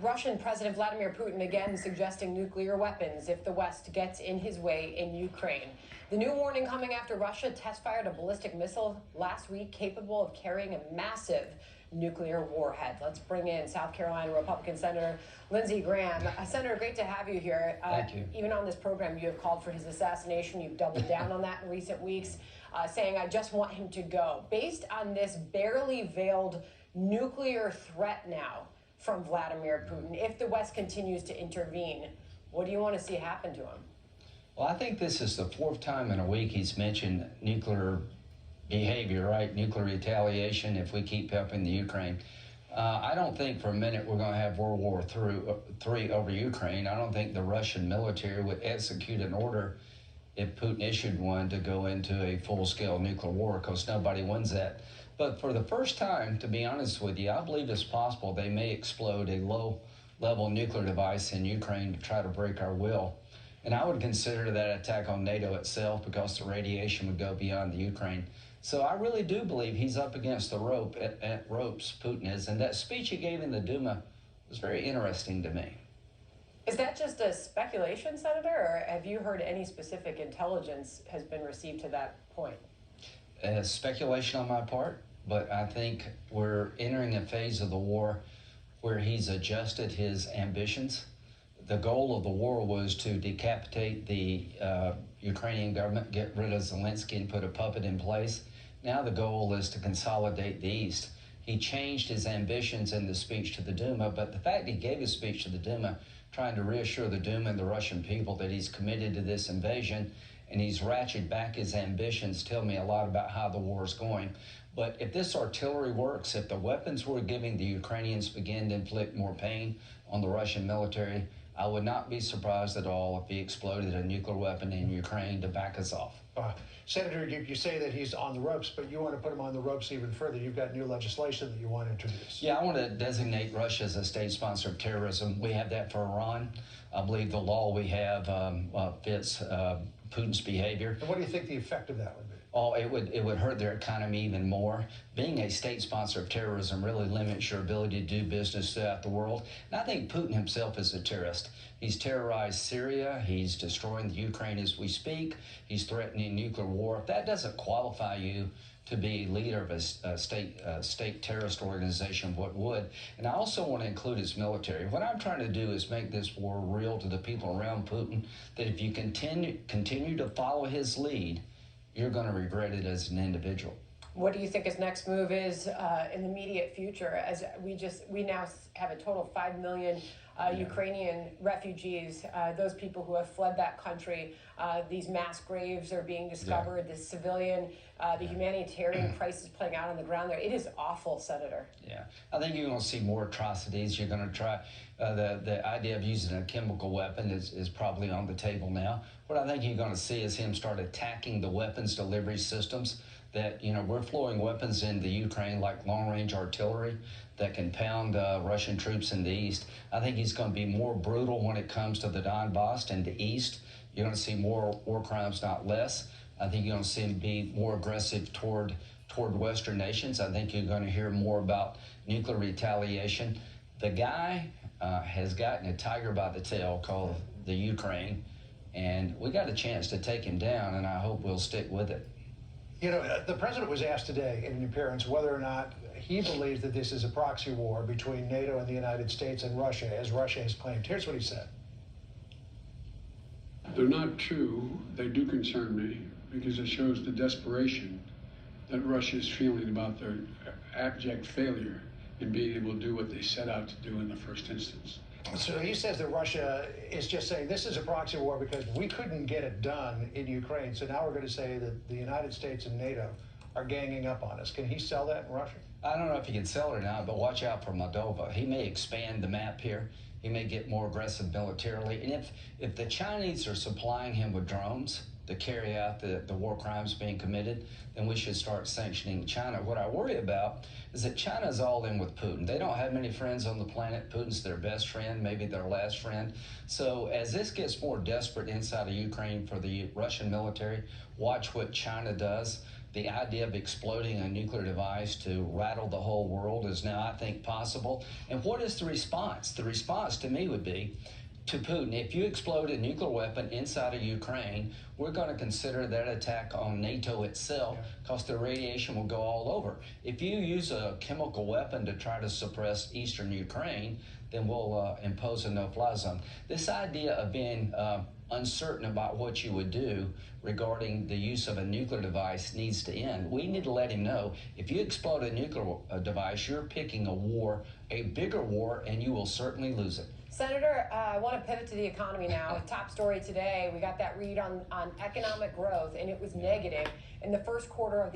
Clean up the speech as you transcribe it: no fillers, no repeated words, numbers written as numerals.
Russian President Vladimir Putin again suggesting nuclear weapons if the West gets in his way in Ukraine. The new warning coming after Russia test-fired a ballistic missile last week capable of carrying a massive nuclear warhead. Let's bring in South Carolina Republican Senator Lindsey Graham. Senator, great to have you here. Thank you. Even on this program, you have called for his assassination. You've doubled down on that in recent weeks, saying, I just want him to go. Based on this barely veiled nuclear threat now from Vladimir Putin, if the West continues to intervene, what do you want to see happen to him? Well, I think this is the fourth time in a week he's mentioned nuclear behavior, right? Nuclear retaliation if we keep helping the Ukraine. I don't think for a minute we're going to have World War III over Ukraine. I don't think the Russian military would execute an order if Putin issued one to go into a full-scale nuclear war, because nobody wins that. But for the first time, to be honest with you, I believe it's possible they may explode a low-level nuclear device in Ukraine to try to break our will. And I would consider that attack on NATO itself, because the radiation would go beyond the Ukraine. So I really do believe he's up against the ropes, Putin is. And that speech he gave in the Duma was very interesting to me. Is that just a speculation, Senator, or have you heard any specific intelligence has been received to that point? Speculation on my part, but I think we're entering a phase of the war where he's adjusted his ambitions. The goal of the war was to decapitate the Ukrainian government, get rid of Zelensky and put a puppet in place. Now the goal is to consolidate the East. He changed his ambitions in the speech to the Duma, but the fact he gave his speech to the Duma trying to reassure the Duma and the Russian people that he's committed to this invasion, and he's ratcheted back his ambitions, tell me a lot about how the war is going. But if this artillery works, if the weapons we're giving the Ukrainians begin to inflict more pain on the Russian military, I would not be surprised at all if he exploded a nuclear weapon in Ukraine to back us off. Senator, you say that he's on the ropes, but you want to put him on the ropes even further. You've got new legislation that you want to introduce. Yeah, I want to designate Russia as a state sponsor of terrorism. We have that for Iran. I believe the law we have fits Putin's behavior. And what do you think the effect of that would be? Oh, it would hurt their economy even more. Being a state sponsor of terrorism really limits your ability to do business throughout the world. And I think Putin himself is a terrorist. He's terrorized Syria. He's destroying the Ukraine as we speak. He's threatening nuclear war. If that doesn't qualify you to be a leader of a state terrorist organization, what would? And I also want to include his military. What I'm trying to do is make this war real to the people around Putin, that if you continue to follow his lead, you're going to regret it as an individual. What do you think his next move is in the immediate future? As we now have a total of 5 million Ukrainian refugees, those people who have fled that country. These mass graves are being discovered. Yeah. The civilian, the humanitarian crisis playing out on the ground there. It is awful, Senator. Yeah, I think you're going to see more atrocities. You're going to try, the idea of using a chemical weapon is probably on the table now. What I think you're going to see is him start attacking the weapons delivery systems. That, we're flowing weapons into Ukraine like long-range artillery that can pound Russian troops in the east. I think he's going to be more brutal when it comes to the Donbass and the east. You're going to see more war crimes, not less. I think you're going to see him be more aggressive toward Western nations. I think you're going to hear more about nuclear retaliation. The guy has gotten a tiger by the tail called the Ukraine, and we got a chance to take him down, and I hope we'll stick with it. The president was asked today in an appearance whether or not he believes that this is a proxy war between NATO and the United States and Russia, as Russia has claimed. Here's what he said. They're not true. They do concern me because it shows the desperation that Russia is feeling about their abject failure in being able to do what they set out to do in the first instance. So he says that Russia is just saying this is a proxy war because we couldn't get it done in Ukraine. So now we're going to say that the United States and NATO are ganging up on us. Can he sell that in Russia? I don't know if he can sell it or not, but watch out for Moldova. He may expand the map here. He may get more aggressive militarily. And if the Chinese are supplying him with drones to carry out the war crimes being committed, then we should start sanctioning China. What I worry about is that China's all in with Putin. They don't have many friends on the planet. Putin's their best friend, maybe their last friend. So as this gets more desperate inside of Ukraine for the Russian military, watch what China does. the idea of exploding a nuclear device to rattle the whole world is now, I think, possible. And what is the response? The response to me would be, to Putin, if you explode a nuclear weapon inside of Ukraine, we're going to consider that attack on NATO itself, because the radiation will go all over. If you use a chemical weapon to try to suppress eastern Ukraine, then we'll impose a no-fly zone. This idea of being uncertain about what you would do regarding the use of a nuclear device needs to end. We need to let him know, if you explode a nuclear device, you're picking a war, a bigger war, and you will certainly lose it. Senator, I want to pivot to the economy now. Top story today, we got that read on economic growth, and it was negative in the first quarter of the year.